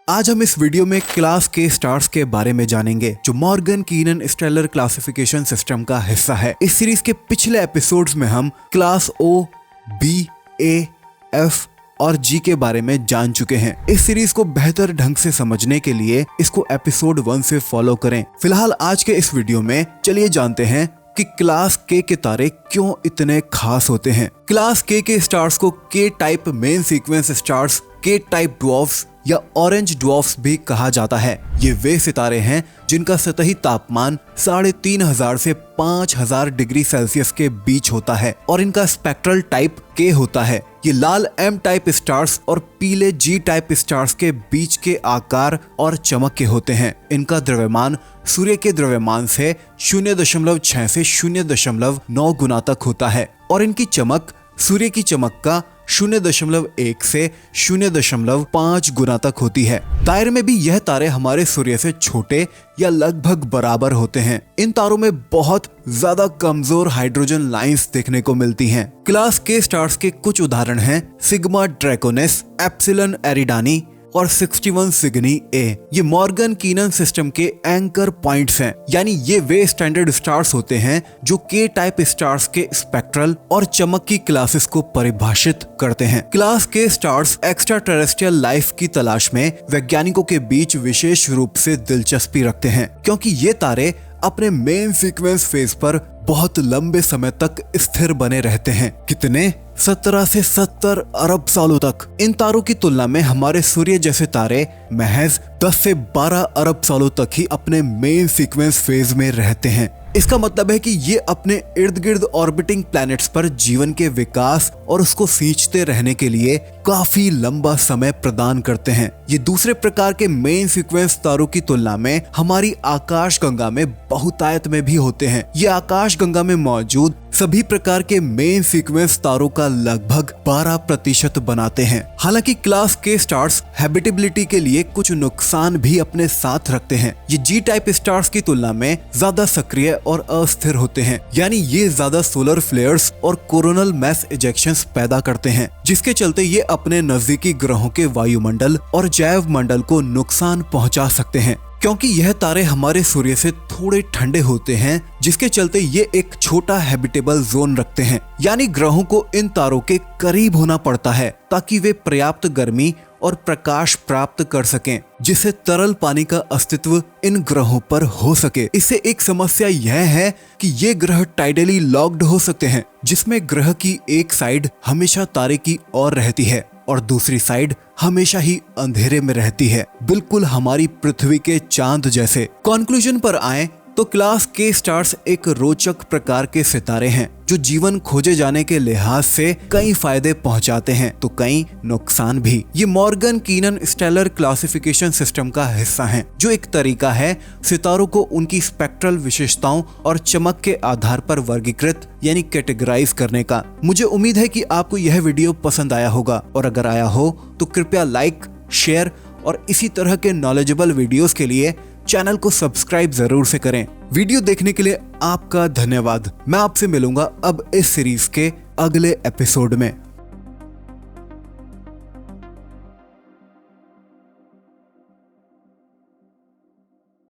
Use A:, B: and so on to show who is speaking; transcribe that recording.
A: आज हम इस वीडियो में क्लास के स्टार्स के बारे में जानेंगे जो मॉर्गन कीनन स्टेलर क्लासिफिकेशन सिस्टम का हिस्सा है। इस सीरीज के पिछले एपिसोड्स में हम क्लास ओ, बी, ए, एफ और जी के बारे में जान चुके हैं। इस सीरीज को बेहतर ढंग से समझने के लिए इसको एपिसोड 1 से फॉलो करें। फिलहाल आज के इस वीडियो में चलिए जानते हैं कि क्लास के तारे क्यों इतने खास होते हैं। क्लास के स्टार्स को के टाइप मेन सीक्वेंस स्टार्स, के टाइप ड्वार्फ्स या ऑरेंज ड्वार्फ्स भी कहा जाता है। ये वे सितारे हैं जिनका सतही तापमान 3500 से 5000 डिग्री सेल्सियस के बीच होता है और इनका स्पेक्ट्रल टाइप के होता है। ये लाल एम टाइप स्टार्स और पीले जी टाइप स्टार्स के बीच के आकार और चमक के होते हैं। इनका द्रव्यमान सूर्य के द्रव्यमान से 0.6 से 0.9 गुना तक होता है और इनकी चमक सूर्य की चमक का 0.1 से 0.5 गुना तक होती है। दायरे में भी यह तारे हमारे सूर्य से छोटे या लगभग बराबर होते हैं। इन तारों में बहुत ज्यादा कमजोर हाइड्रोजन लाइंस देखने को मिलती हैं। क्लास के स्टार्स के कुछ उदाहरण हैं सिग्मा ड्रैकोनिस, एप्सिलॉन एरिडानी और 61 सिग्नी ए। ये मॉर्गन कीनन सिस्टम के एंकर पॉइंट्स हैं, यानी ये वे स्टैंडर्ड स्टार्स होते हैं जो के टाइप स्टार्स के स्पेक्ट्रल और चमक की क्लासेस को परिभाषित करते हैं। क्लास के स्टार्स एक्स्ट्रा टेरेस्ट्रियल लाइफ की तलाश में वैज्ञानिकों के बीच विशेष रूप से दिलचस्पी रखते हैं, क्योंकि ये तारे अपने मेन सीक्वेंस फेज पर बहुत लंबे समय तक स्थिर बने रहते हैं। कितने? 17 से 70 अरब सालों तक। इन तारों की तुलना में हमारे सूर्य जैसे तारे महज 10 से 12 अरब सालों तक ही अपने मेन सीक्वेंस फेज में रहते हैं। इसका मतलब है कि ये अपने इर्द गिर्द ऑर्बिटिंग प्लैनेट्स पर जीवन के विकास और उसको सींचते रहने के लिए काफी लंबा समय प्रदान करते हैं। ये दूसरे प्रकार के मेन सीक्वेंस तारों की तुलना में हमारी आकाशगंगा में बहुतायत में भी होते हैं। ये आकाशगंगा में मौजूद सभी प्रकार के मेन सीक्वेंस तारों का लगभग 12% बनाते हैं। हालांकि क्लास के स्टार्स हैबिटेबिलिटी के लिए कुछ नुकसान भी अपने साथ रखते हैं। ये जी टाइप स्टार्स की तुलना में ज्यादा सक्रिय और अस्थिर होते हैं, यानी ये ज्यादा सोलर फ्लेयर्स और कोरोनल मैस इजेक्शंस पैदा करते हैं, जिसके चलते ये अपने नजदीकी ग्रहों के वायुमंडल और जैव मंडल को नुकसान पहुंचा सकते हैं। क्योंकि यह तारे हमारे सूर्य से थोड़े ठंडे होते हैं, जिसके चलते ये एक छोटा हैबिटेबल जोन रखते हैं, यानी ग्रहों को इन तारों के करीब होना पड़ता है ताकि वे पर्याप्त गर्मी और प्रकाश प्राप्त कर सकें, जिससे तरल पानी का अस्तित्व इन ग्रहों पर हो सके। इससे एक समस्या यह है कि ये ग्रह टाइडली लॉक्ड हो सकते हैं, जिसमें ग्रह की एक साइड हमेशा तारे की ओर रहती है और दूसरी साइड हमेशा ही अंधेरे में रहती है, बिल्कुल हमारी पृथ्वी के चांद जैसे। कंक्लूजन पर आए तो क्लास के स्टार्स एक रोचक प्रकार के सितारे हैं जो जीवन खोजे जाने के लिहाज से कई फायदे पहुंचाते हैं तो कई नुकसान भी। ये मॉर्गन कीनन स्टेलर क्लासिफिकेशन सिस्टम का हिस्सा हैं, जो एक तरीका है सितारों को उनकी स्पेक्ट्रल विशेषताओं और चमक के आधार पर वर्गीकृत यानी कैटेगराइज करने का। मुझे उम्मीद है कि आपको यह वीडियो पसंद आया होगा और अगर आया हो तो कृपया लाइक, शेयर और इसी तरह के नॉलेजेबल वीडियोस के लिए चैनल को सब्सक्राइब जरूर से करें। वीडियो देखने के लिए आपका धन्यवाद। मैं आपसे मिलूंगा अब इस सीरीज के अगले एपिसोड में।